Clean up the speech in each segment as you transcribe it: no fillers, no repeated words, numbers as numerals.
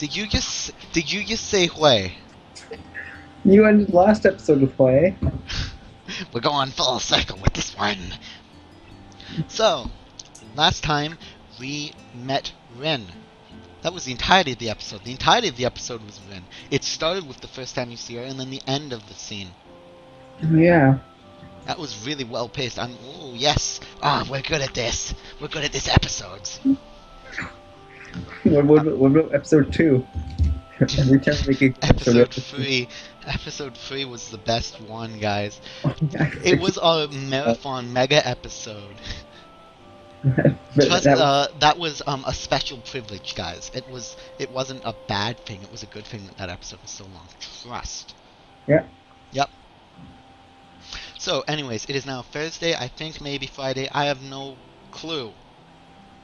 Did you just say Hui? You ended the last episode with Hui. We're going full circle with this one. So, last time we met Rin. That was the entirety of the episode. The entirety of the episode was Rin. It started with the first time you see her, and then the end of the scene. Yeah. That was really well paced. Oh yes. We're good at this. We're good at this episodes. What about episode 2? Every time we make a Episode 3 was the best one, guys. Yeah, It was a marathon mega episode. Trust, that was a special privilege, guys. It wasn't a bad thing. It was a good thing that episode was so long. Trust. Yeah. Yep. So, anyways, it is now Thursday. I think maybe Friday. I have no clue.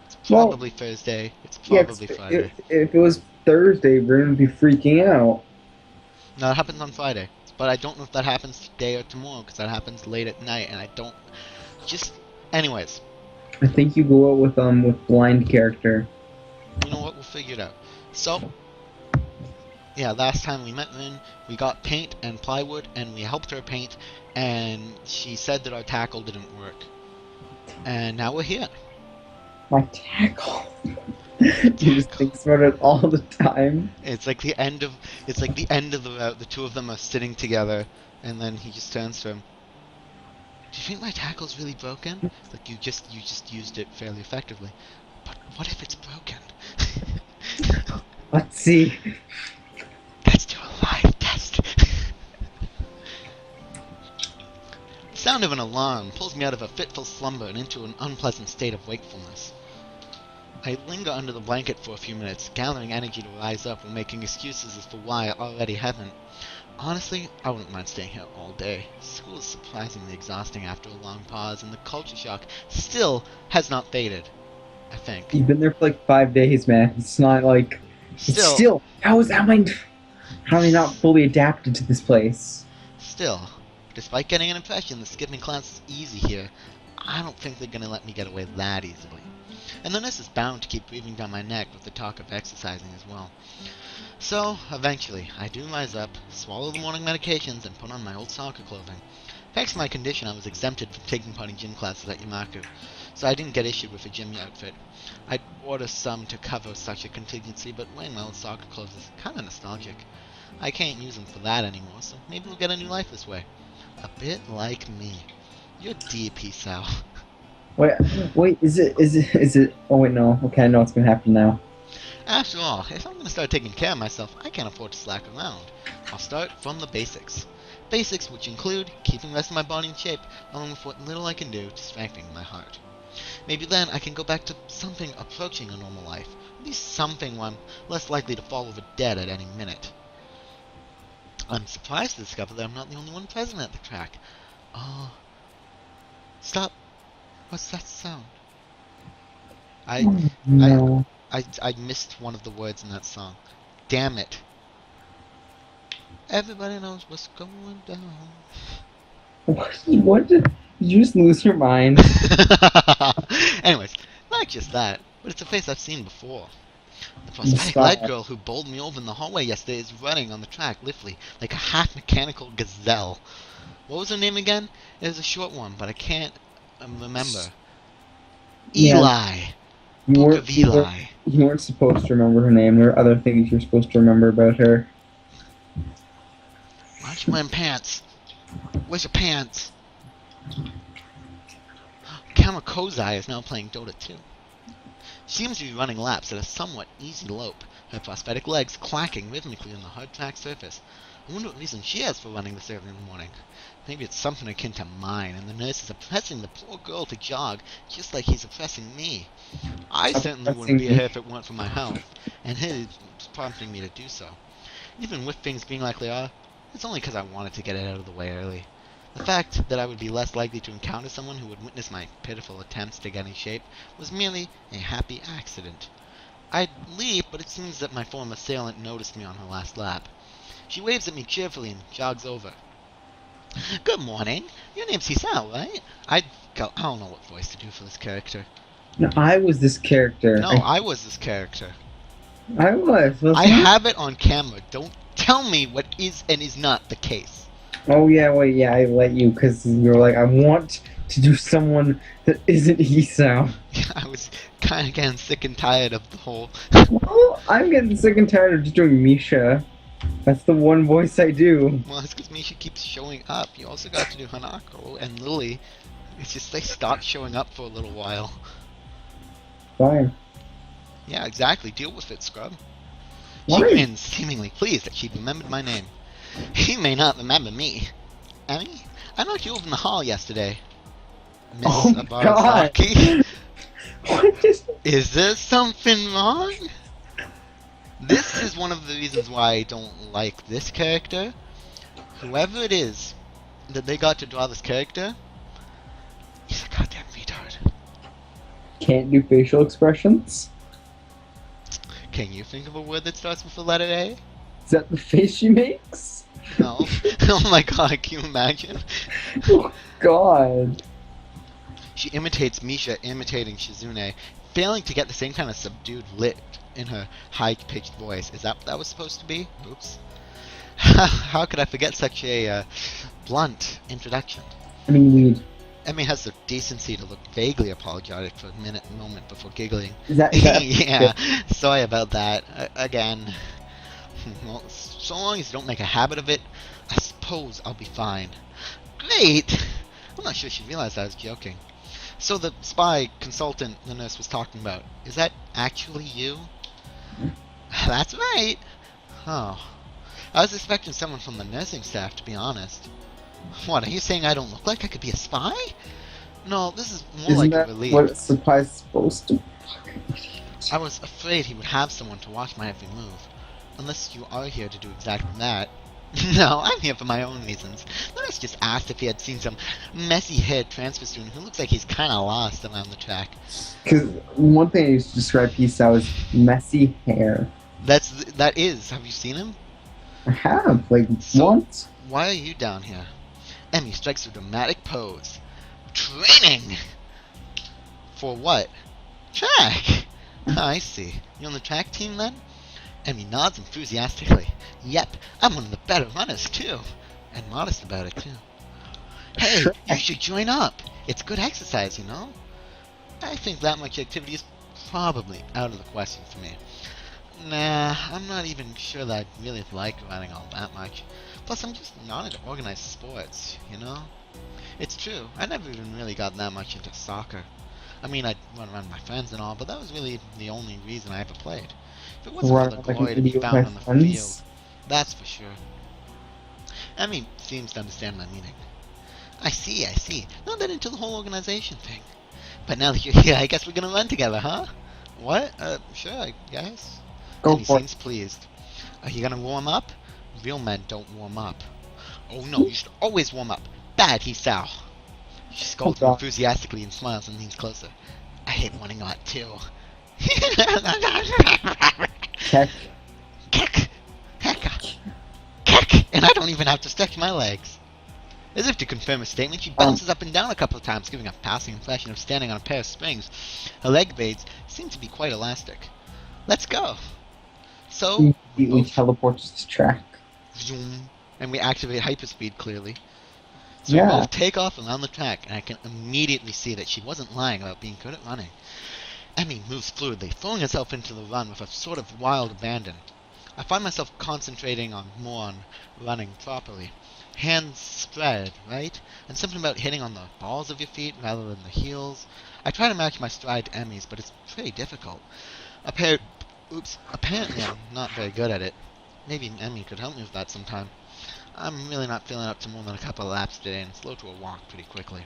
It's probably Thursday. It's probably Friday. If it was Thursday, we're gonna be freaking out. No, it happens on Friday. But I don't know if that happens today or tomorrow, because that happens late at night, and I don't... Anyways. I think you go out with blind character. You know what? We'll figure it out. So, yeah, last time we met Rin, we got paint and plywood, and we helped her paint, and she said that our tackle didn't work. And now we're here. My tackle. You just think about it all the time. It's like the end of the route. The two of them are sitting together, and then he just turns to him. Do you think my tackle's really broken? Like you just used it fairly effectively. But what if it's broken? Let's see. Let's do a live test. The sound of an alarm pulls me out of a fitful slumber and into an unpleasant state of wakefulness. I linger under the blanket for a few minutes, gathering energy to rise up and making excuses as to why I already haven't. Honestly, I wouldn't mind staying here all day. School is surprisingly exhausting after a long pause, and the culture shock still has not faded, I think. You've been there for like 5 days, man. It's not like... Still, how am I not fully adapted to this place? Still, despite getting an impression that skipping class is easy here, I don't think they're gonna let me get away that easily. And the nurse is bound to keep breathing down my neck with the talk of exercising as well. So, eventually, I do rise up, swallow the morning medications, and put on my old soccer clothing. Thanks to my condition, I was exempted from taking part in gym classes at Yamaku, so I didn't get issued with a gym outfit. I'd order some to cover such a contingency, but wearing my old soccer clothes is kinda nostalgic. I can't use them for that anymore, so maybe we'll get a new life this way. A bit like me. You're DP, Sal. Wait, is it... Oh wait, no. Okay, I know what's gonna happen now. After all, if I'm gonna start taking care of myself, I can't afford to slack around. I'll start from the basics. Basics which include keeping the rest of my body in shape, along with what little I can do to strengthen my heart. Maybe then I can go back to something approaching a normal life. At least something where I'm less likely to fall over dead at any minute. I'm surprised to discover that I'm not the only one present at the track. Stop. What's that sound? I missed one of the words in that song. Damn it. Everybody knows what's going down. What did you just lose your mind? Anyways, not just that, but it's a face I've seen before. The prosthetic leg girl who bowled me over in the hallway yesterday is running on the track, literally, like a half-mechanical gazelle. What was her name again? It was a short one, but I can't remember. Yeah. Eli. Book of Eli. You weren't supposed to remember her name. There are other things you're supposed to remember about her. Why aren't you wearing pants? Where's your pants? Kamakozai is now playing Dota 2. She seems to be running laps at a somewhat easy lope, her prosthetic legs clacking rhythmically on the hard track surface. I wonder what reason she has for running this early in the morning. Maybe it's something akin to mine, and the nurse is oppressing the poor girl to jog, just like he's oppressing me. I certainly wouldn't be here if it weren't for my health, and his prompting me to do so. Even with things being like they are, it's only because I wanted to get it out of the way early. The fact that I would be less likely to encounter someone who would witness my pitiful attempts to get in shape was merely a happy accident. I'd leave, but it seems that my former assailant noticed me on her last lap. She waves at me cheerfully and jogs over. Good morning. Your name's Hisao, right? I don't know what voice to do for this character. No, I was this character. No, I was this character. I was. I Wasn't I? have it on camera. Don't tell me what is and is not the case. Oh yeah, wait, yeah, I let you because you were like, I want to do someone that isn't Hisao. I was kind of getting sick and tired of the whole. Well, I'm getting sick and tired of just doing Misha. That's the one voice I do. Well, it's because Misha keeps showing up. You also got to do Hanako and Lily. It's just they stopped showing up for a little while. Fine. Yeah, exactly. Deal with it, scrub. Why? She grins, seemingly pleased that she remembered my name. He may not remember me. Emmy, I knocked you over in the hall yesterday. Miss Oh my God. Abarasaki. What is... Is there something wrong? This is one of the reasons why I don't like this character. Whoever it is that they got to draw this character, he's a goddamn retard. Can't do facial expressions? Can you think of a word that starts with the letter A? Is that the face she makes? No. Oh my god, can you imagine? Oh God. She imitates Misha imitating Shizune, failing to get the same kind of subdued lift in her high-pitched voice. Is that what that was supposed to be? Oops. How could I forget such a blunt introduction? I mean, weed. Emmy has the decency to look vaguely apologetic for a moment before giggling. Is that Yeah, sorry about that. Again. Well, so long as you don't make a habit of it, I suppose I'll be fine. Great! I'm not sure she realized I was joking. So the spy consultant the nurse was talking about, is that actually you? That's right! Oh. I was expecting someone from the nursing staff, to be honest. What, are you saying I don't look like I could be a spy? No, this is more Isn't like that a relief. what a spy's supposed to? I was afraid he would have someone to watch my every move. Unless you are here to do exactly that. No, I'm here for my own reasons. The nurse just asked if he had seen some messy-haired transfer student who looks like he's kind of lost around the track. Because one thing I used to describe Hisao is messy hair. That is. Have you seen him? I have, like, So- once. Why are you down here? Emmy strikes a dramatic pose. Training! For what? Track! I see. You on the track team then? Emmy nods enthusiastically. Yep, I'm one of the better runners too. And modest about it too. Hey, you should join up. It's good exercise, you know? I think that much activity is probably out of the question for me. Nah, I'm not even sure that I really like running all that much. Plus, I'm just not into organized sports, you know? It's true, I never even really got that much into soccer. I mean, I'd run around with my friends and all, but that was really the only reason I ever played. If it wasn't Run for the like an glory to be idiot with found my on the friends? field, that's for sure. Emmy seems to understand my meaning. I see. Not that into the whole organization thing. But now that you're here, I guess we're gonna run together, huh? What? Sure, I guess. Go Emmy for it. seems pleased. Are you gonna warm up? Real men don't warm up. Oh no, you should always warm up. Bad, Hisao. She scolds God. enthusiastically and smiles and leans closer. I hate wanting out too. Check. Kick! Hecka! Kick! And I don't even have to stretch my legs. As if to confirm her statement, she bounces up and down a couple of times, giving a passing impression of standing on a pair of springs. Her leg blades seem to be quite elastic. Let's go! So, we Immediately both teleports to track. zoom, and we activate hyperspeed clearly. So Yeah. we both take off around the track, and I can immediately see that she wasn't lying about being good at running. Emmy moves fluidly, throwing herself into the run with a sort of wild abandon. I find myself concentrating more on running properly. Hands spread, right? And something about hitting on the balls of your feet rather than the heels. I try to match my stride to Emmy's, but it's pretty difficult. Apparently I'm not very good at it. Maybe Emmy could help me with that sometime. I'm really not feeling up to more than a couple of laps today and slow to a walk pretty quickly.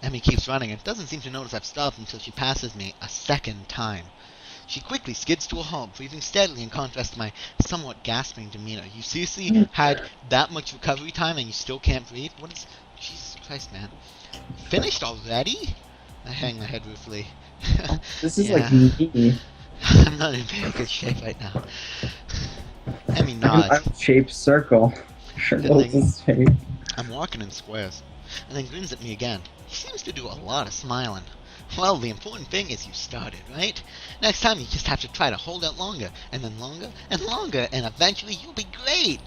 Emmy keeps running and doesn't seem to notice I've stopped until she passes me a second time. She quickly skids to a halt, breathing steadily in contrast to my somewhat gasping demeanor. You seriously had that much recovery time and you still can't breathe? What is... Jesus Christ, man. Finished already? I hang my head ruefully. This is Yeah. like me. I'm not in very good shape right now. Emmy nods. I'm shaped circle. Shirtle's is shape. I'm walking in squares. And then grins at me again. He seems to do a lot of smiling. Well, the important thing is you started, right? Next time you just have to try to hold out longer, and then longer, and longer, and eventually you'll be great!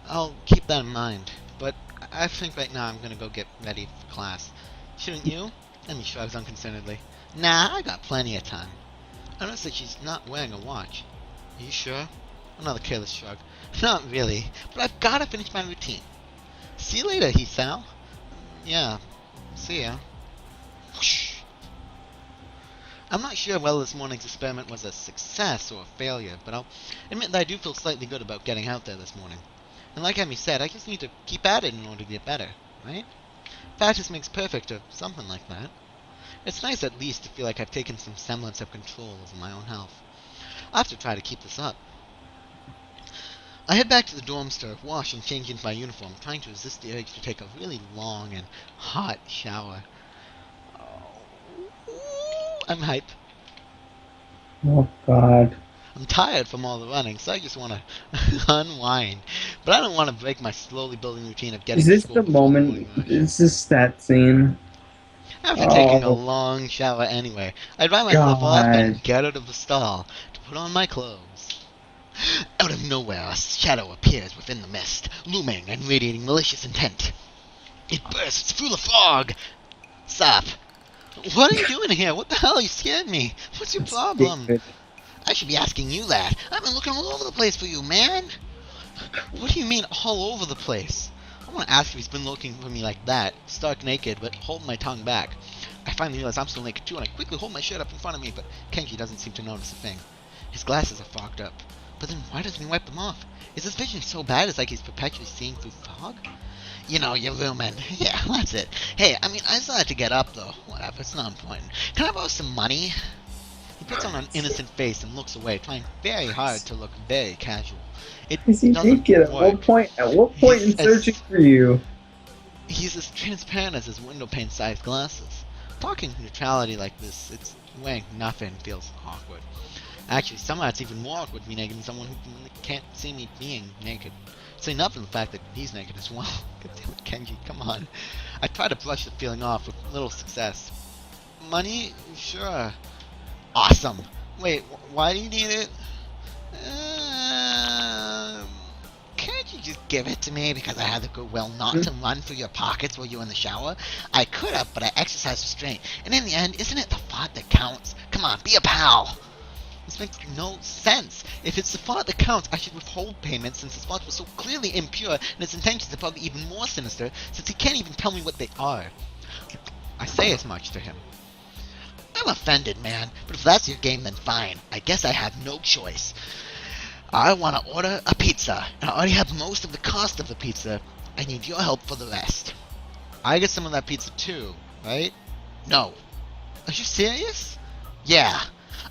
I'll keep that in mind, but I think right now I'm gonna go get ready for class. Shouldn't you? Emmy shrugs unconcernedly. Nah, I got plenty of time. I noticed that she's not wearing a watch. Are you sure? Another careless shrug. Not really, but I've gotta finish my routine. See you later, Hisao. Yeah, see ya. Whoosh. I'm not sure whether this morning's experiment was a success or a failure, but I'll admit that I do feel slightly good about getting out there this morning. And like Emmy said, I just need to keep at it in order to get better, right? Practice makes perfect, or something like that. It's nice at least to feel like I've taken some semblance of control over my own health. I'll have to try to keep this up. I head back to the dorms to wash and change into my uniform, trying to resist the urge to take a really long and hot shower. I'm hype. Oh, God. I'm tired from all the running, so I just want to unwind. But I don't want to break my slowly building routine of getting Is to this school the before moment? morning rush. Is this that scene? After taking a Oh, long shower anyway, I dry myself off and get out of the stall to put on my clothes. Out of nowhere, a shadow appears within the mist, looming and radiating malicious intent. It bursts through the fog. Stop. What are you doing here? What the hell? You scared me. What's your problem? David. I should be asking you that. I've been looking all over the place for you, man. What do you mean all over the place? I want to ask if he's been looking for me like that, stark naked, but holding my tongue back. I finally realize I'm still naked too, and I quickly hold my shirt up in front of me, but Kenji doesn't seem to notice a thing. His glasses are fogged up. But then why doesn't he wipe them off? Is his vision so bad it's like he's perpetually seeing through fog? You know, you're rooming. Yeah, that's it. Hey, I mean, I still have to get up, though. Whatever, it's not important. Can I borrow some money? He puts on an innocent face and looks away, trying very hard to look very casual. It Is he doesn't naked? At work. what point in searching for you? He's as transparent as his window pane-sized glasses. Talking neutrality like this, it's wearing nothing feels awkward. Actually, somehow it's even more awkward being naked than someone who can't see me being naked. Say nothing of the fact that he's naked as well. God damn it, Kenji, come on. I try to brush the feeling off with little success. Money? Sure. Awesome. Wait, why do you need it? Can't you just give it to me because I had the goodwill not to run through your pockets while you were in the shower? I could have, but I exercised restraint. And in the end, isn't it the thought that counts? Come on, be a pal. This makes no sense. If it's the thought that counts, I should withhold payment since his thoughts were so clearly impure and his intentions are probably even more sinister since he can't even tell me what they are. I say as much to him. I'm offended, man, but if that's your game, then fine. I guess I have no choice. I want to order a pizza, and I already have most of the cost of the pizza. I need your help for the rest. I get some of that pizza too, right? No. Are you serious? Yeah.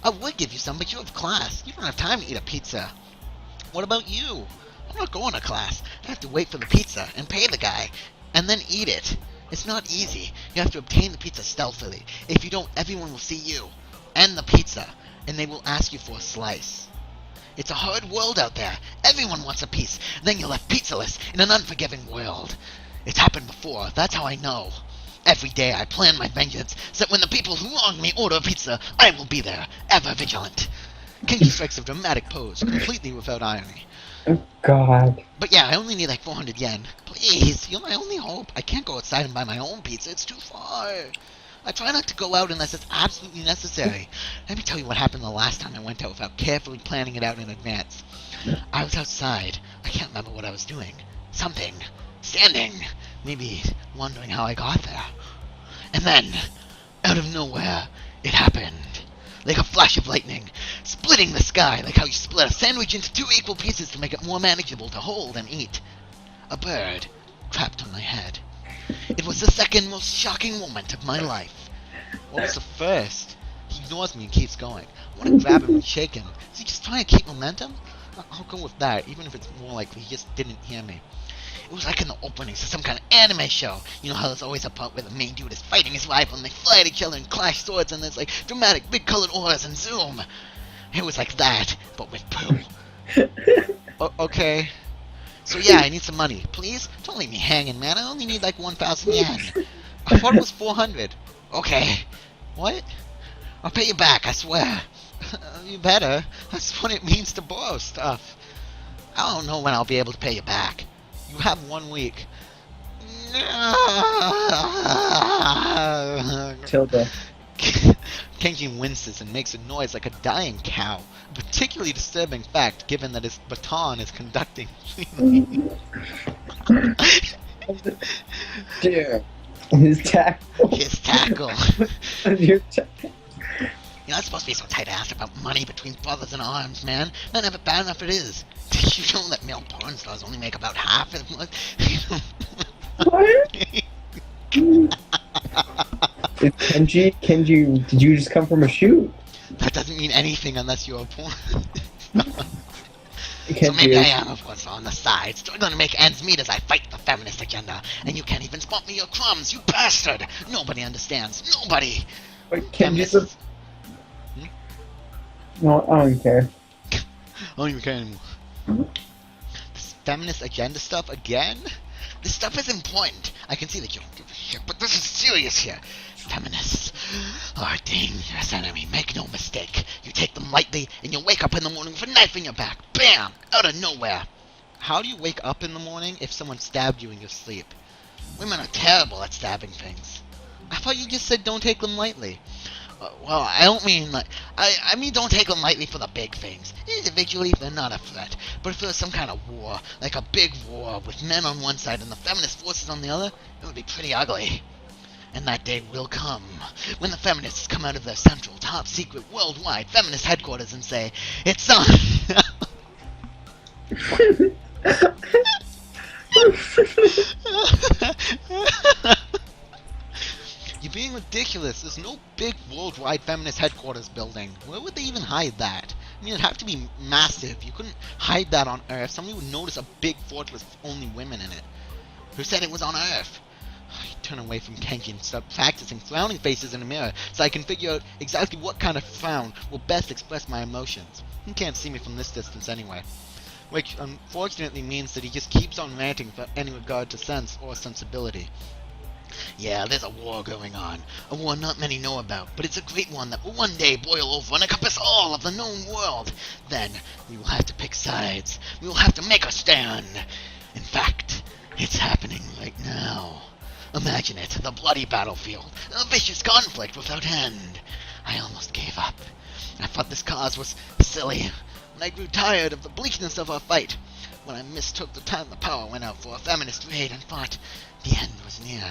I would give you some, but you have class. You don't have time to eat a pizza. What about you? I'm not going to class. I have to wait for the pizza and pay the guy, and then eat it. It's not easy. You have to obtain the pizza stealthily. If you don't, everyone will see you and the pizza, and they will ask you for a slice. It's a hard world out there. Everyone wants a piece. Then you're left pizzaless in an unforgiving world. It's happened before. That's how I know. Every day I plan my vengeance, so that when the people who wrong me order a pizza, I will be there, ever vigilant. Kenji strikes a dramatic pose, completely without irony. Oh, God. But yeah, I only need like 400 yen. Please, you're my only hope. I can't go outside and buy my own pizza. It's too far. I try not to go out unless it's absolutely necessary. Let me tell you what happened the last time I went out without carefully planning it out in advance. I was outside. I can't remember what I was doing. Something. Standing. Maybe wondering how I got there. And then, out of nowhere, it happened. Like a flash of lightning, splitting the sky like how you split a sandwich into 2 equal pieces to make it more manageable to hold and eat. A bird trapped on my head. It was the second most shocking moment of my life. What was the first? He ignores me and keeps going. I want to grab him and shake him. Is he just trying to keep momentum? I'll go with that, even if it's more likely he just didn't hear me. It was like in the openings of some kind of anime show. You know how there's always a part where the main dude is fighting his rival and they fly at each other and clash swords and there's like dramatic big colored auras and zoom. It was like that, but with poo. Okay. So yeah, I need some money. Please? Don't leave me hanging, man. I only need like 1,000 yen. I thought it was 400. Okay. What? I'll pay you back, I swear. You better. That's what it means to borrow stuff. I don't know when I'll be able to pay you back. You have 1 week. Tilda. Kenji winces and makes a noise like a dying cow. A particularly disturbing fact, given that his baton is conducting. Dude. His tackle. His tackle. Your tackle. You're not supposed to be so tight-assed about money between brothers in arms, man. Not ever bad enough it is. Did you know that male porn stars only make about half as much? What? Kenji, did you just come from a shoot? That doesn't mean anything unless you're a porn. Kenji, So maybe I am, of course, on the side, struggling to make ends meet as I fight the feminist agenda. And you can't even spot me your crumbs, you bastard! Nobody understands. Nobody! Wait, Kenji's a... No, I don't care. I don't even care anymore. This feminist agenda stuff again? This stuff is important. I can see that you don't give a shit, but this is serious here. Feminists are a dangerous enemy, make no mistake. You take them lightly, and you wake up in the morning with a knife in your back. Bam! Out of nowhere. How do you wake up in the morning if someone stabbed you in your sleep? Women are terrible at stabbing things. I thought you just said don't take them lightly. Well, I don't mean like... I mean don't take them lightly for the big things. Individually, they're not a threat. But if there was some kind of war, like a big war, with men on one side and the feminist forces on the other, it would be pretty ugly. And that day will come, when the feminists come out of their central, top-secret, worldwide feminist headquarters and say, it's on! You're being ridiculous. There's no big worldwide feminist headquarters building. Where would they even hide that? I mean, it'd have to be massive. You couldn't hide that on Earth. Somebody would notice a big fortress with only women in it. Who said it was on Earth? I turn away from Kenji and start practicing frowning faces in the mirror so I can figure out exactly what kind of frown will best express my emotions. He can't see me from this distance anyway. Which unfortunately means that he just keeps on ranting without any regard to sense or sensibility. Yeah, there's a war going on. A war not many know about, but it's a great one that will one day boil over and encompass all of the known world. Then, we will have to pick sides. We will have to make a stand. In fact, it's happening right now. Imagine it, the bloody battlefield. A vicious conflict without end. I almost gave up. I thought this cause was silly. When I grew tired of the bleakness of our fight. When I mistook the time the power went out for a feminist raid and thought the end was near.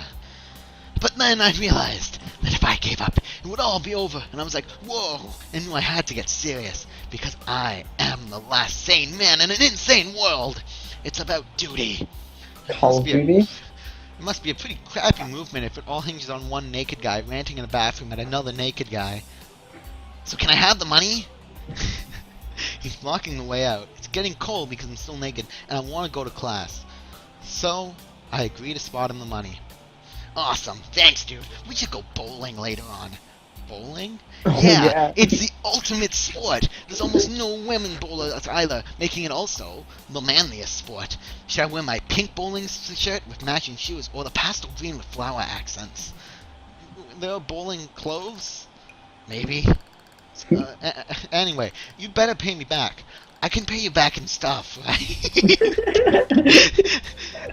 But then I realized that if I gave up, it would all be over, and I was like, whoa, and knew I had to get serious, because I am the last sane man in an insane world. It's about duty. Call of Duty? It must be a pretty crappy movement if it all hinges on one naked guy ranting in a bathroom at another naked guy. So can I have the money? He's blocking the way out. It's getting cold because I'm still naked, and I want to go to class. So, I agree to spot him the money. Awesome, thanks dude. We should go bowling later on. Bowling? Yeah, it's the ultimate sport. There's almost no women bowlers either, making it also the manliest sport. Should I wear my pink bowling shirt with matching shoes, or the pastel green with flower accents? There are bowling clothes? Maybe. Anyway, you'd better pay me back. I can pay you back in stuff, right?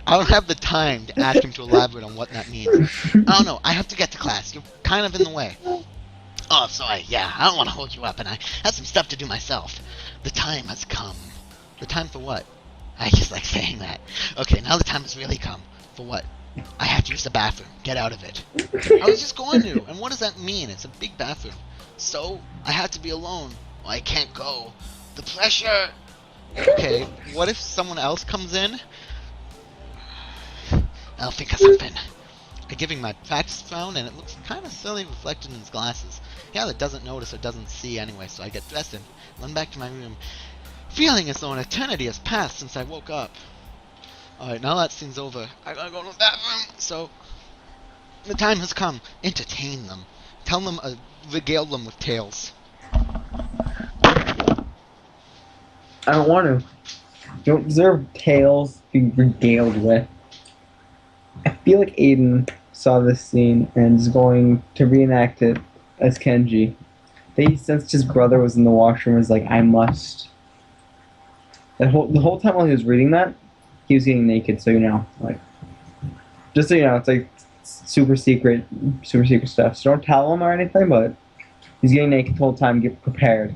I don't have the time to ask him to elaborate on what that means. I don't know, I have to get to class. You're kind of in the way. Oh, sorry, yeah, I don't want to hold you up, and I have some stuff to do myself. The time has come. The time for what? I just like saying that. Okay, now the time has really come. For what? I have to use the bathroom. Get out of it. I was just going to, and what does that mean? It's a big bathroom. So, I have to be alone. Well, I can't go. The pressure! Okay, what if someone else comes in? I'll think of something. I'm giving my practice frown, and it looks kind of silly reflected in his glasses. Yeah, that doesn't notice or doesn't see anyway, so I get dressed and run back to my room, feeling as though an eternity has passed since I woke up. Alright, now that scene's over. I gotta go to the bathroom, so... The time has come. Entertain them. Tell them, regale them with tales. I don't want to. You don't deserve tales to be regaled with. I feel like Aiden saw this scene and is going to reenact it as Kenji. He sensed his brother was in the washroom. Was like, I must. The whole time while he was reading that, he was getting naked. So like, just so you know, it's like super secret stuff. So don't tell him or anything, but he's getting naked the whole time. Get prepared.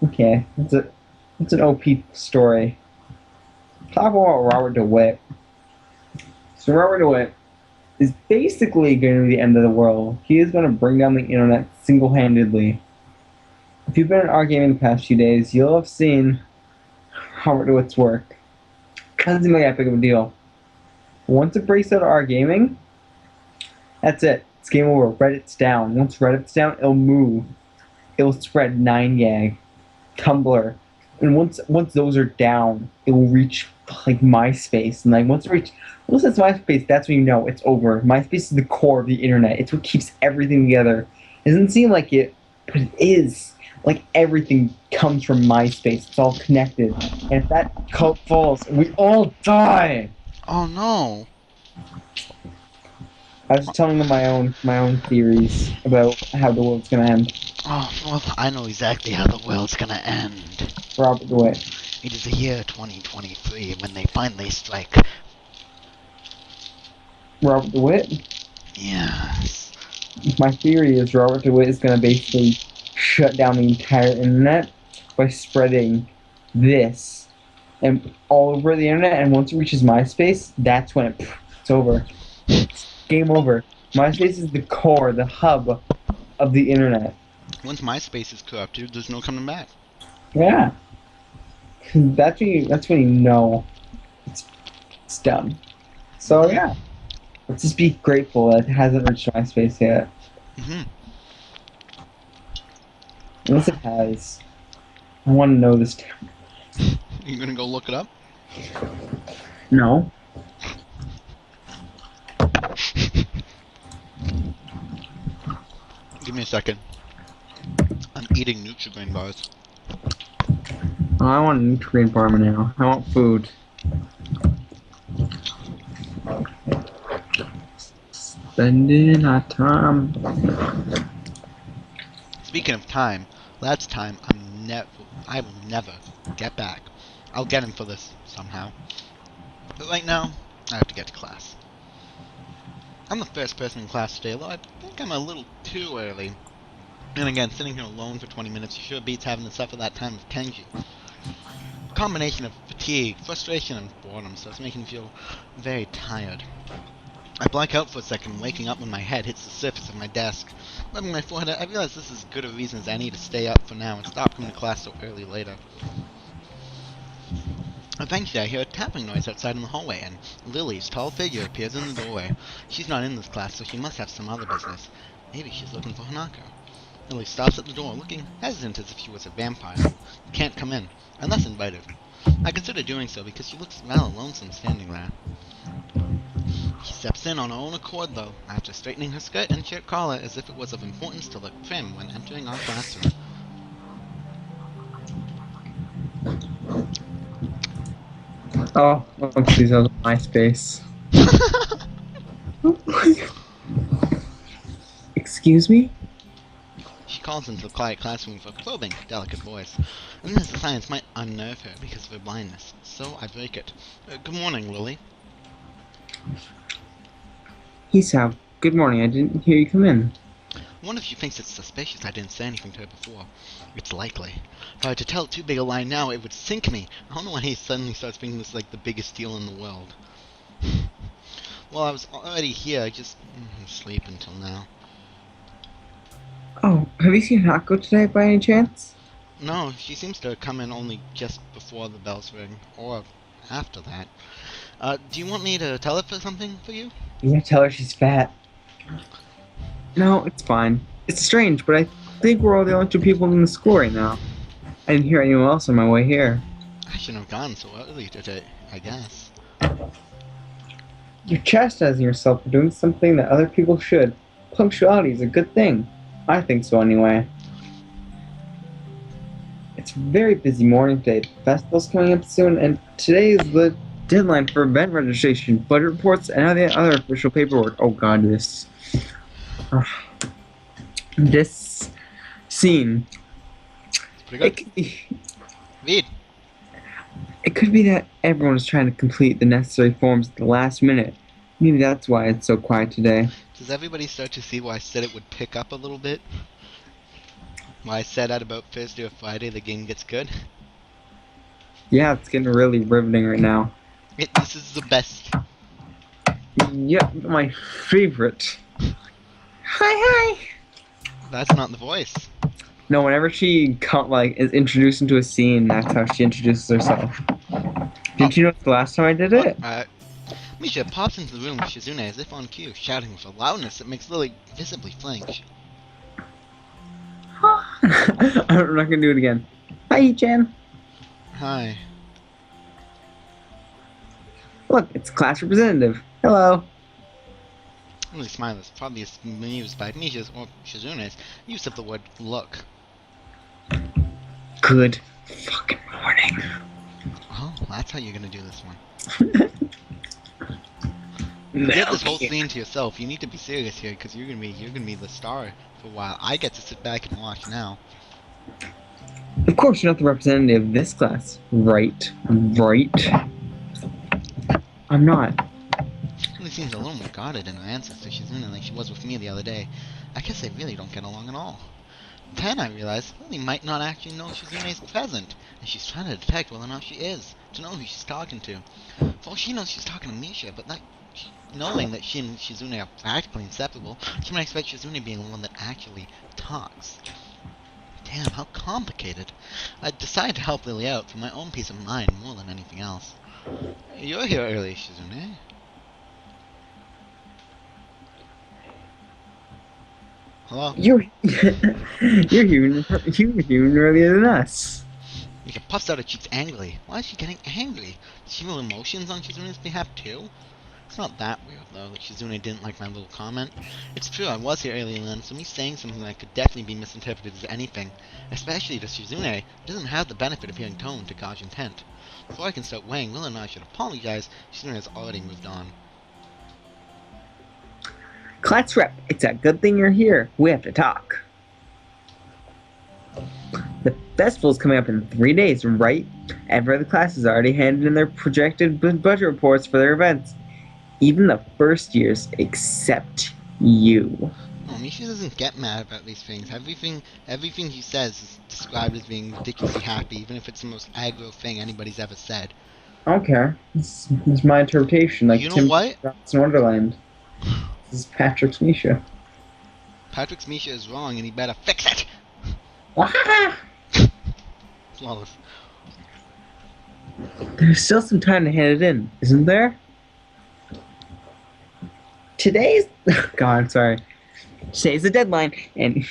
Okay, that's an OP story. Talk about Robert DeWitt. So Robert DeWitt is basically going to be the end of the world. He is going to bring down the internet single-handedly. If you've been in our gaming the past few days, you'll have seen Robert DeWitt's work. It doesn't seem like that big of a deal. Once it breaks out of our gaming, that's it. It's game over. Reddit's down. Once Reddit's down, it'll move. It'll spread 9gag, Tumblr, and once those are down, it will reach like MySpace. And like once it's MySpace, that's when you know it's over. MySpace is the core of the internet. It's what keeps everything together. It doesn't seem like it, but it is. Like everything comes from MySpace. It's all connected. And if that cult falls, we all die. Oh no. I was telling them my own theories about how the world's gonna end. Oh, well, I know exactly how the world's gonna end. Robert DeWitt. It is the year 2023 when they finally strike. Robert DeWitt? Yes. My theory is Robert DeWitt is gonna basically shut down the entire internet by spreading this and all over the internet, and once it reaches MySpace, that's when it's over. It's game over. MySpace is the core, the hub of the internet. Once MySpace is corrupted, there's no coming back. Yeah. That's when you know it's done. So yeah. Let's just be grateful that it hasn't reached MySpace yet. Mm-hmm. Unless it has. I want to know this. You gonna go look it up? No. Give me a second. I'm eating Nutri-Grain bars. Oh, I want a Nutri-Grain bar now. I want food. Spending our time. Speaking of time, that's time I will never get back. I'll get him for this somehow. But right now, I have to get to class. I'm the first person in class today, although I think I'm a little too early. And again, sitting here alone for 20 minutes sure beats having to suffer that time with Kenji. A combination of fatigue, frustration, and boredom starts making me feel very tired. I black out for a second, waking up when my head hits the surface of my desk. Rubbing my forehead, I realize this is as good a reason as any to stay up for now and stop coming to class so early later. Eventually, I hear a tapping noise outside in the hallway, and Lily's tall figure appears in the doorway. She's not in this class, so she must have some other business. Maybe she's looking for Hanako. Lily stops at the door, looking hesitant as if she was a vampire. You can't come in, unless invited. I consider doing so because she looks rather lonesome standing there. She steps in on her own accord, though, after straightening her skirt and shirt collar as if it was of importance to look trim when entering our classroom. Oh, please, that was MySpace. Excuse me? She calls into the quiet classroom with a probing, delicate voice. And as the silence might unnerve her because of her blindness, so I break it. Good morning, Lily. Hisao, good morning. I didn't hear you come in. I wonder if she thinks it's suspicious I didn't say anything to her before. It's likely. If I were to tell too big a lie now, it would sink me. I don't know why he suddenly starts thinking this is like the biggest deal in the world. Well, I was already here. I just sleep until now. Oh, have you seen Hanako today by any chance? No, she seems to come in only just before the bells ring, or after that. Do you want me to tell her for something for you? Yeah, tell her she's fat. No, it's fine. It's strange, but I think we're all the only two people in the school right now. I didn't hear anyone else on my way here. I shouldn't have gone so early today, I guess. You're chastising yourself for doing something that other people should. Punctuality is a good thing. I think so anyway. It's a very busy morning today. The festival's coming up soon, and today is the deadline for event registration, budget reports, and all the other official paperwork. Oh god, this. Ugh. This scene. It's pretty It good. could be, Read. it could be that everyone is trying to complete the necessary forms at the last minute. Maybe that's why it's so quiet today. Does everybody start to see why I said it would pick up a little bit? Why I said at about Thursday or Friday the game gets good? Yeah, it's getting really riveting right now. This is the best. Yeah, my favorite. Hi. That's not the voice. No, whenever she is introduced into a scene, that's how she introduces herself. Didn't you notice the last time I did it? Misha pops into the room with Shizune as if on cue, shouting with a loudness that makes Lily visibly flinch. I'm not gonna do it again. Hi, Jan. Hi. Look, it's class representative. Hello. Lily smiles, probably amused by Misha's or Shizune's use of the word look. Good fucking morning. Oh, that's how you're gonna do this one. You get this whole scene to yourself. You need to be serious here, because you're gonna be the star for a while. I get to sit back and watch now. Of course, you're not the representative of this class, right? Right? I'm not. Lily seems a little more guarded in her answers to Shizune like she was with me the other day. I guess they really don't get along at all. Then I realize Lily might not actually know Shizune is present, and she's trying to detect whether or not she is, to know who she's talking to. For all she knows, she's talking to Misha, but knowing that she and Shizune are practically inseparable, she might expect Shizune being the one that actually talks. Damn, how complicated. I decided to help Lily out for my own peace of mind more than anything else. You're here early, Shizune. Hello? You're human earlier than us. Mika puffs out her cheeks angrily. Why is she getting angry? Does she feel emotions on Shizune's behalf too? It's not that weird, though, that Shizune didn't like my little comment. It's true, I was here earlier then, so me saying something that could definitely be misinterpreted as anything. Especially to Shizune, who doesn't have the benefit of hearing tone to gauge intent. Before I can start weighing whether or not I should apologize, Shizune has already moved on. Class rep, it's a good thing you're here. We have to talk. The festival's coming up in 3 days, right? Every other class has already handed in their projected budget reports for their events. Even the first years, except you. Oh, Misha doesn't get mad about these things. Everything he says is described as being ridiculously happy, even if it's the most aggro thing anybody's ever said. I don't care. This is my interpretation, like You know Tim what? in Wonderland. This is Patrick's Misha. Patrick's Misha is wrong, and he better fix it! Flawless. There's still some time to hand it in, isn't there? Today's the deadline, and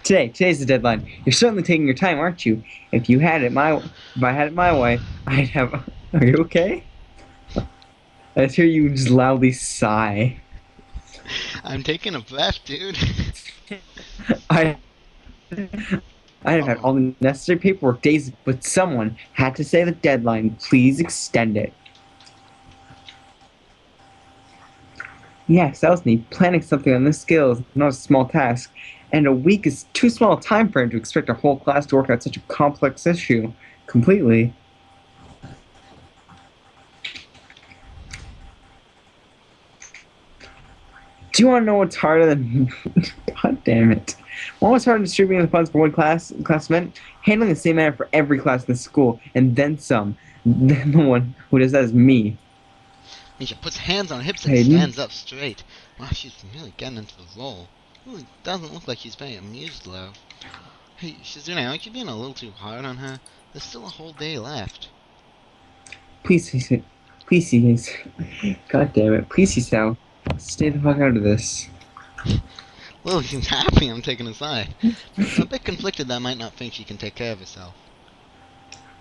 today's the deadline. You're certainly taking your time, aren't you? If I had it my way, I'd have. Are you okay? I hear you just loudly sigh. I'm taking a breath, dude. I'd have had all the necessary paperwork days, but someone had to say the deadline. Please extend it. Yes, that was me. Planning something on this scale is not a small task, and a week is too small a time frame to expect a whole class to work out such a complex issue completely. Do you want to know what's harder than... God damn it. What's harder than distributing the funds for one class event? Handling the same manner for every class in the school, and then some. Then the one who does that is me. Misha puts hands on her hips and stands up straight. Wow, she's really getting into the role. Really doesn't look like she's very amused, though. Hey, Shizune, aren't you being a little too hard on her? There's still a whole day left. Please, God damn it. Please, Sal. Stay the fuck out of this. Lily seems happy I'm taking a side. I'm a bit conflicted that I might not think she can take care of herself.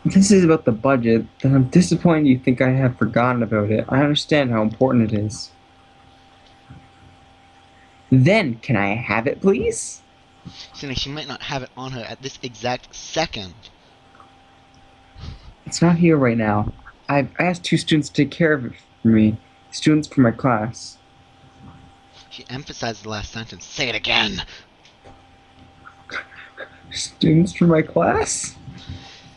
This is about the budget, then I'm disappointed you think I have forgotten about it. I understand how important it is. Then, can I have it, please? She might not have it on her at this exact second. It's not here right now. I've asked 2 students to take care of it for me. Students from my class. She emphasized the last sentence. Say it again! Students from my class?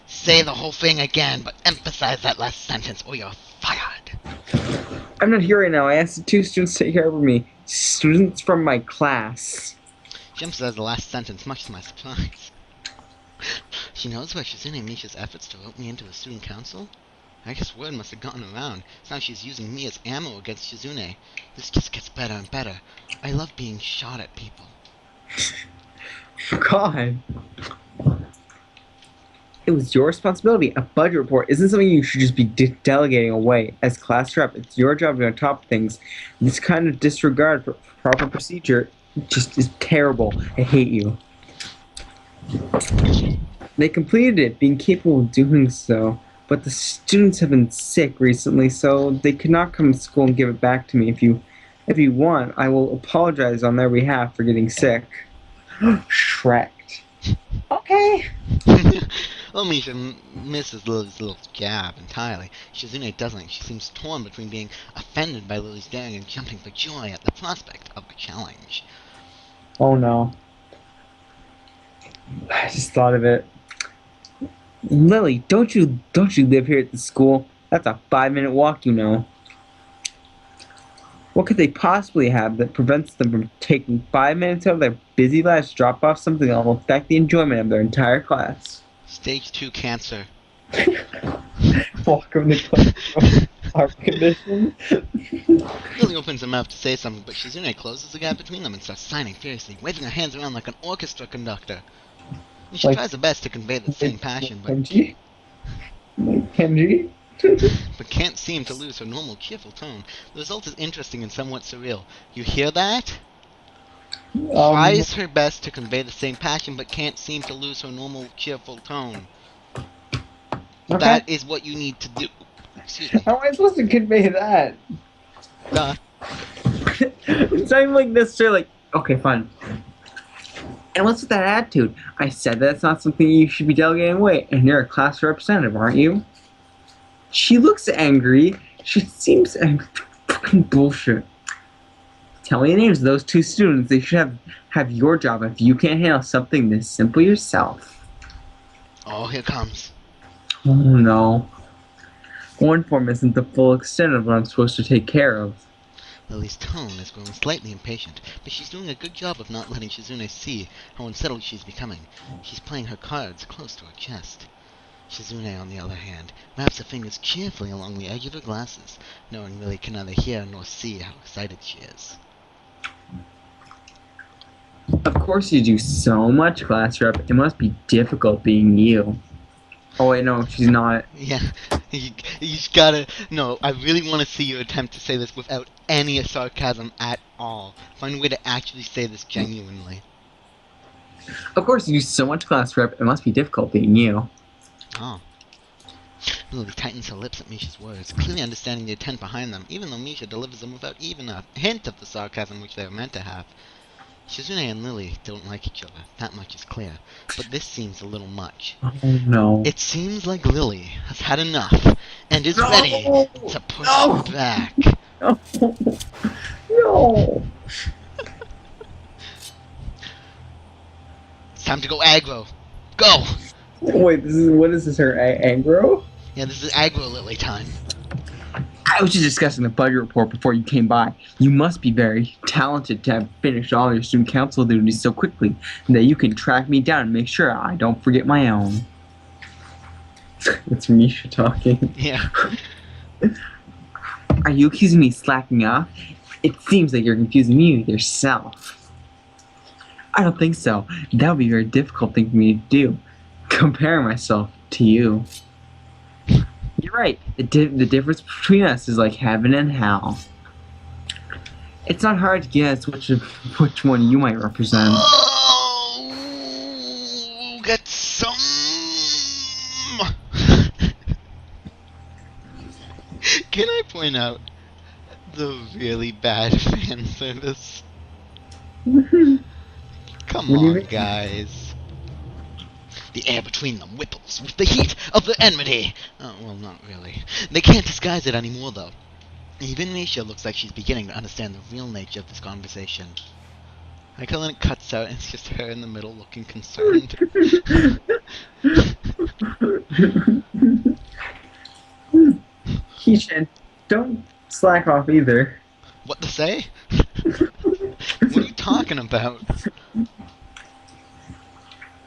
Say the whole thing again, but emphasize that last sentence or you're fired. I'm not here right now. I asked the 2 students to take care of me. Students from my class. She emphasized the last sentence, much to my surprise. She knows where she's in Misha's efforts to rope me into the student council? I guess word must have gotten around. Now she's using me as ammo against Shizune. This just gets better and better. I love being shot at people. God. It was your responsibility. A budget report isn't something you should just be delegating away. As class rep, it's your job to be on top of things. This kind of disregard for proper procedure just is terrible. I hate you. They completed it, being capable of doing so, but the students have been sick recently, so they could not come to school and give it back to me. If you want, I will apologize on their behalf for getting sick. Shrek'd. Okay. Well, Misha misses Lily's little jab entirely. Shizune doesn't. She seems torn between being offended by Lily's daring and jumping for joy at the prospect of a challenge. Oh no. I just thought of it. Lily, don't you live here at the school? That's a 5-minute walk, you know. What could they possibly have that prevents them from taking 5 minutes out of their busy lives to drop off something that will affect the enjoyment of their entire class? Stage 2 cancer. Welcome to class. Heart condition. Lily opens her mouth to say something, but Shizune closes the gap between them and starts signing furiously, waving her hands around like an orchestra conductor. She tries her best to convey the same passion, but Kenji? but can't seem to lose her normal cheerful tone. The result is interesting and somewhat surreal. You hear that? Tries her best to convey the same passion, but can't seem to lose her normal cheerful tone. Okay. That is what you need to do. Excuse me. How am I supposed to convey that? It's not even like necessarily like, okay, fine. And what's with that attitude? I said that's not something you should be delegating away, and you're a class representative, aren't you? She looks angry. She seems fucking bullshit. Tell me the names of those 2 students. They should have your job if you can't handle something this simple yourself. Oh, here comes. Oh no. One form isn't the full extent of what I'm supposed to take care of. Lily's tone is growing slightly impatient, but she's doing a good job of not letting Shizune see how unsettled she's becoming. She's playing her cards close to her chest. Shizune, on the other hand, wraps her fingers cheerfully along the edge of her glasses, knowing Lily can neither hear nor see how excited she is. Of course you do so much, class rep. It must be difficult being you. Oh wait, no, she's not. Yeah, you just gotta... No, I really want to see you attempt to say this without any sarcasm at all. Find a way to actually say this genuinely. Of course you do so much, class rep. It must be difficult being you. Oh. Lily tightens her lips at Misha's words, clearly understanding the intent behind them, even though Misha delivers them without even a hint of the sarcasm which they are meant to have. Shizune and Lily don't like each other, that much is clear, but this seems a little much. Oh no. It seems like Lily has had enough, and is ready to push back. No. No. It's time to go aggro. Go! Wait, what is this, her aggro? Yeah, this is aggro Lily time. I was just discussing the budget report before you came by. You must be very talented to have finished all your student council duties so quickly, and that you can track me down and make sure I don't forget my own. It's Misha talking. Yeah. Are you accusing me of slacking off? It seems like you're confusing me with yourself. I don't think so. That would be a very difficult thing for me to do. Comparing myself to you. You're right. The difference between us is like heaven and hell. It's not hard to guess which one you might represent. Oh, get some. Can I point out the really bad fan service? Come on, guys. The air between them whipples with the heat of the enmity. Oh, well, not really. They can't disguise it anymore, though. Even Misha looks like she's beginning to understand the real nature of this conversation. I like how then it cuts out and it's just her in the middle looking concerned. Keishan, don't slack off either. What to say? What are you talking about?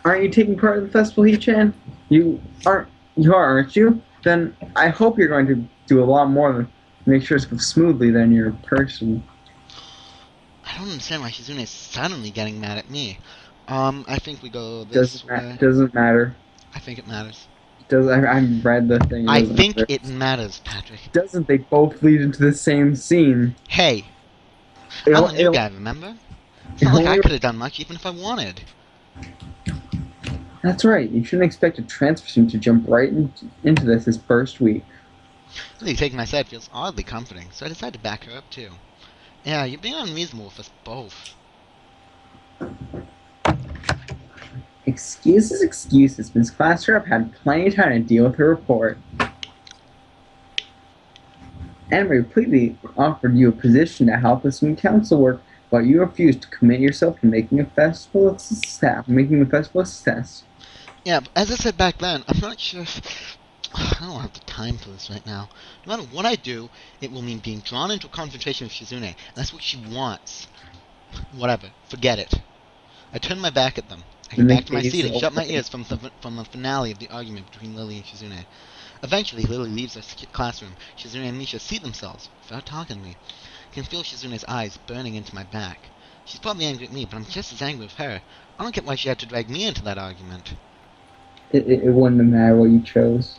Aren't you taking part in the festival, Hee-chan? You are, aren't you? Then I hope you're going to do a lot more than make sure it's goes smoothly than your person. I don't understand why Shizune is suddenly getting mad at me. I think we go this way. Doesn't matter. I think it matters. I read the thing. I think it matters, Patrick. Doesn't they both lead into the same scene? Hey, I'm a new guy, remember? It's not like I could have done much even if I wanted. That's right. You shouldn't expect a transfer student to jump right into this his first week. Really taking my side feels oddly comforting, so I decided to back her up too. Yeah, you're being unreasonable with us both. Excuses. Ms. Class Rep had plenty of time to deal with her report. And we completely offered you a position to help us in council work, but you refused to commit yourself to making the festival a success. Yeah, but as I said back then, I'm not sure if... I don't have the time for this right now. No matter what I do, it will mean being drawn into a confrontation with Shizune, and that's what she wants. Whatever, forget it. I turned my back at them. I came back to my seat and shut my ears from the finale of the argument between Lily and Shizune. Eventually, Lily leaves the classroom. Shizune and Misha seat themselves, without talking to me. I can feel Shizune's eyes burning into my back. She's probably angry at me, but I'm just as angry with her. I don't get why she had to drag me into that argument. It wouldn't have mattered what you chose.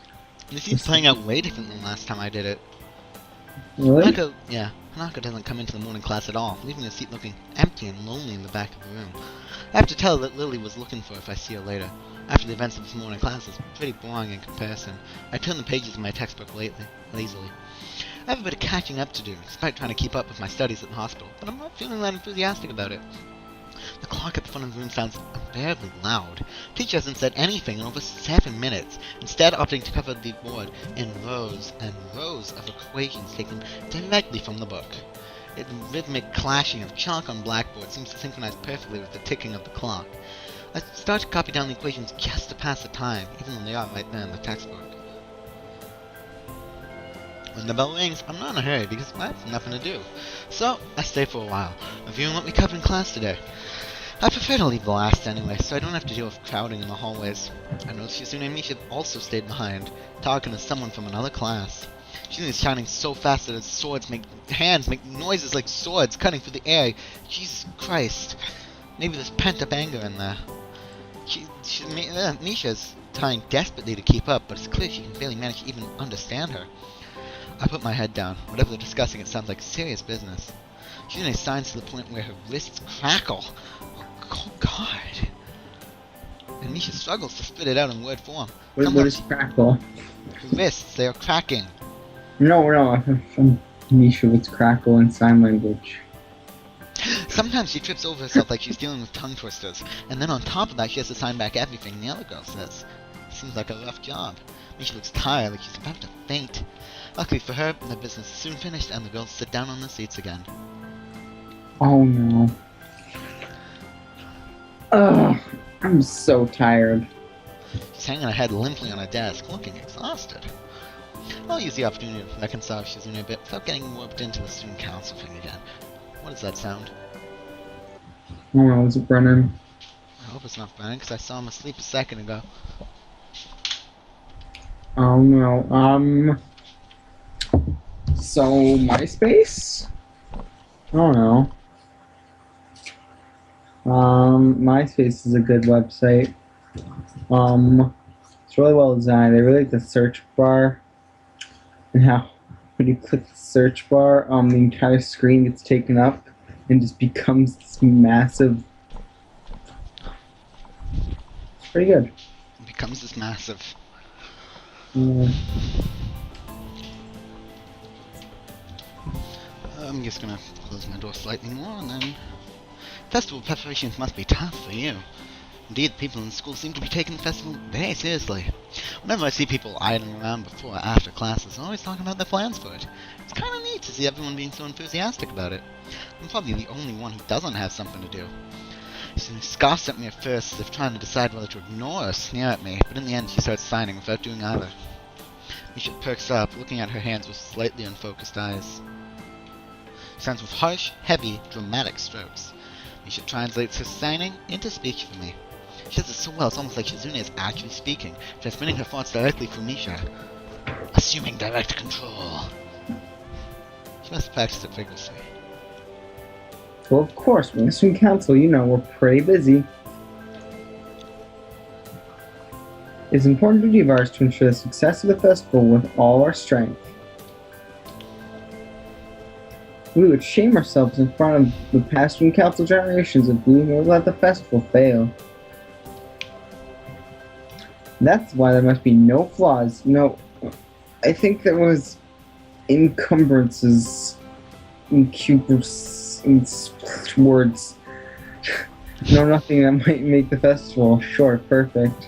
This seems playing out way different than last time I did it. Really? Hanako doesn't come into the morning class at all, leaving the seat looking empty and lonely in the back of the room. I have to tell her that Lily was looking for her if I see her later. After the events of this morning class is pretty boring in comparison. I turn the pages of my textbook lazily. I have a bit of catching up to do, despite trying to keep up with my studies at the hospital, but I'm not feeling that enthusiastic about it. The clock at the front of the room sounds unbearably loud. Teacher hasn't said anything in over 7 minutes, instead opting to cover the board in rows and rows of equations taken directly from the book. The rhythmic clashing of chalk on blackboard seems to synchronize perfectly with the ticking of the clock. I start to copy down the equations just to pass the time, even though they are right there in the textbook. When the bell rings, I'm not in a hurry because I have nothing to do. So, I stay for a while, reviewing what we covered in class today. I prefer to leave the last anyway, so I don't have to deal with crowding in the hallways. I noticed Shizune and Misha also stayed behind, talking to someone from another class. Shizune is shouting so fast that his hands make noises like swords cutting through the air. Jesus Christ. Maybe there's pent-up anger in there. Misha's trying desperately to keep up, but it's clear she can barely manage to even understand her. I put my head down. Whatever they're discussing, it sounds like serious business. Shizune signs to the point where her wrists crackle. Oh, God. And Misha struggles to spit it out in word form. What is crackle? Her wrists, they are cracking. No. Misha, what's crackle in sign language? Sometimes she trips over herself like she's dealing with tongue twisters. And then on top of that, she has to sign back everything the other girl says. Seems like a rough job. Misha looks tired, like she's about to faint. Luckily for her, the business is soon finished and the girls sit down on the seats again. Oh no. Ugh, I'm so tired. She's hanging her head limply on a desk, looking exhausted. I'll use the opportunity to reconcile Shizune a bit without getting warped into the student council thing again. What does that sound? Oh no, is it Brennan? I hope it's not Brennan, because I saw him asleep a second ago. Oh no, so MySpace? I don't know. MySpace is a good website. It's really well designed. They really like the search bar and how when you click the search bar, the entire screen gets taken up and just becomes this massive. It's pretty good. It becomes this massive. I'm just gonna close my door slightly more and then... Festival preparations must be tough for you. Indeed, people in the school seem to be taking the festival very seriously. Whenever I see people idling around before or after classes, they're always talking about their plans for it. It's kind of neat to see everyone being so enthusiastic about it. I'm probably the only one who doesn't have something to do. She scoffs at me at first, as if trying to decide whether to ignore or sneer at me, but in the end she starts signing without doing either. Misha perks up, looking at her hands with slightly unfocused eyes. She signs with harsh, heavy, dramatic strokes. Misha translates her signing into speech for me. She does it so well, it's almost like Shizune is actually speaking, transmitting her thoughts directly through Misha. Assuming direct control. She must have practiced it vigorously. Well, of course, when student council, you know, we're pretty busy. It's an important duty of ours to ensure the success of the festival with all our strength. We would shame ourselves in front of the past student council generations if we would let the festival fail. That's why there must be no flaws. No, I think there was encumbrances, words. No, nothing that might make the festival short perfect.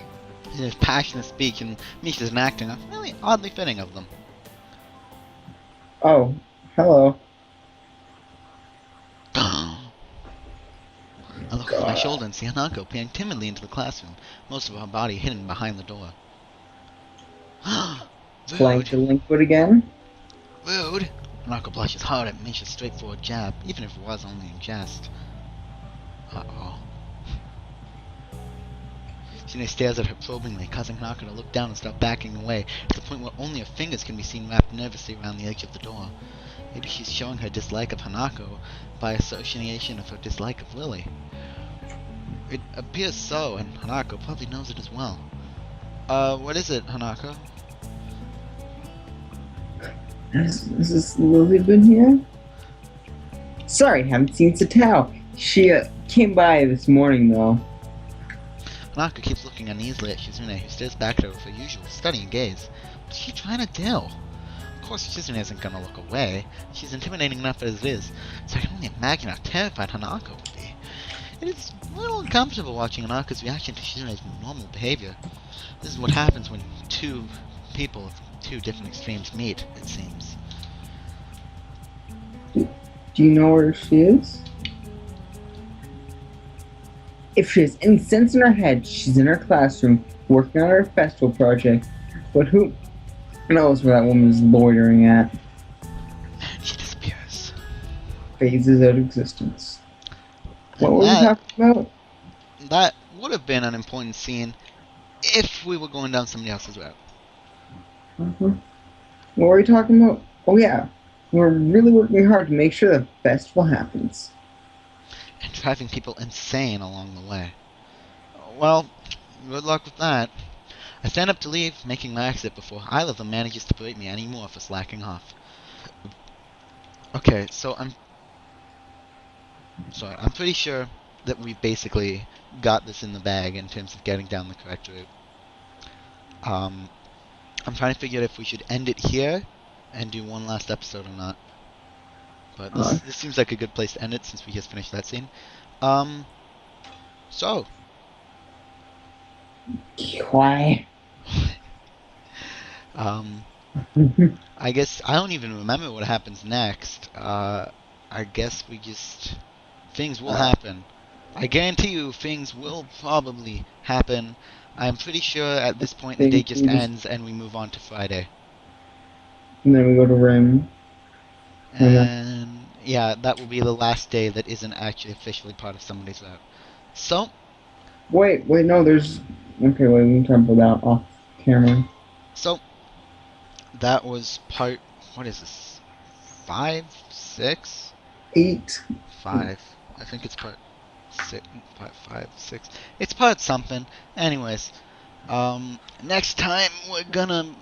His passionate speech and Misha's acting are really oddly fitting of them. Oh, hello. I look over my shoulder and see Hanako peering timidly into the classroom, most of her body hidden behind the door. Flank the Linkwood again? Rude! Hanako blushes hard at Misha's straightforward jab, even if it was only in jest. Uh-oh. Shine stares at her probingly, causing Hanako to look down and start backing away, to the point where only her fingers can be seen wrapped nervously around the edge of the door. Maybe she's showing her dislike of Hanako by association of her dislike of Lily. It appears so, and Hanako probably knows it as well. What is it, Hanako? Has this Lily been here? Sorry, haven't seen Satao. She came by this morning, though. Hanako keeps looking uneasily at Shizune, who stares back at her with her usual studying gaze. What's she trying to do? Of course, Shizune isn't gonna look away. She's intimidating enough as it is, so I can only imagine how terrified Hanako would be. It is a little uncomfortable watching Hanako's reaction to Shizune's normal behavior. This is what happens when two people of two different extremes meet, it seems. Do you know where she is? If she has any sense in her head, she's in her classroom, working on her festival project. But who knows where that woman is loitering at? And she disappears. Phases out of existence. What were we talking about? That would have been an important scene if we were going down somebody else's route. What were we talking about? Oh yeah, we're really working hard to make sure the festival happens. And driving people insane along the way. Well, good luck with that. I stand up to leave, making my exit before either of them manages to berate me anymore for slacking off. Okay, so I'm pretty sure that we basically got this in the bag in terms of getting down the correct route. I'm trying to figure out if we should end it here and do one last episode or not. But this seems like a good place to end it since we just finished that scene. So. Why? I guess I don't even remember what happens next. I guess we just... Things will happen. I guarantee you things will probably happen. I'm pretty sure at this point the day just ends and we move on to Friday. And then we go to RIM. And yeah, that will be the last day that isn't actually officially part of somebody's route. So... Wait, no, there's... Okay, wait, we can talk about that off camera. So, that was part... What is this? 5? 6? 8. 5. I think it's part 6, part 5, 6. It's part something. Anyways, next time we're gonna...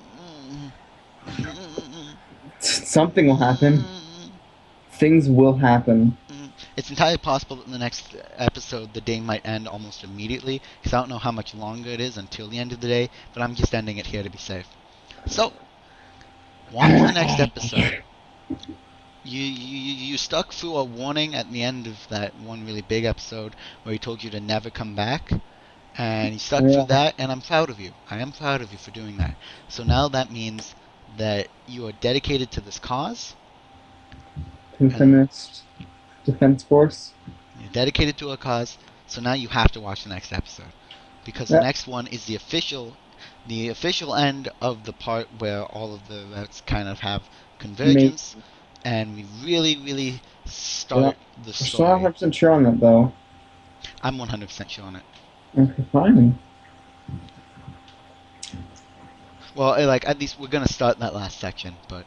Something will happen. Things will happen. It's entirely possible that in the next episode the day might end almost immediately, because I don't know how much longer it is until the end of the day, but I'm just ending it here to be safe. So, on to the next episode. You stuck through a warning at the end of that one really big episode where he told you to never come back, And you stuck Yeah. through that, and I'm proud of you. I am proud of you for doing that. So now that means that you are dedicated to this cause. Infamous Defense Force. You're dedicated to a cause. So now you have to watch the next episode, because the Yep. next one is the official end of the part where all of the routes kind of have Maybe. convergence, and we really, really Yeah. start the We're still not story. 100% sure on that, though. I'm 100% sure on it. Okay, fine. Well, like at least we're gonna start that last section, but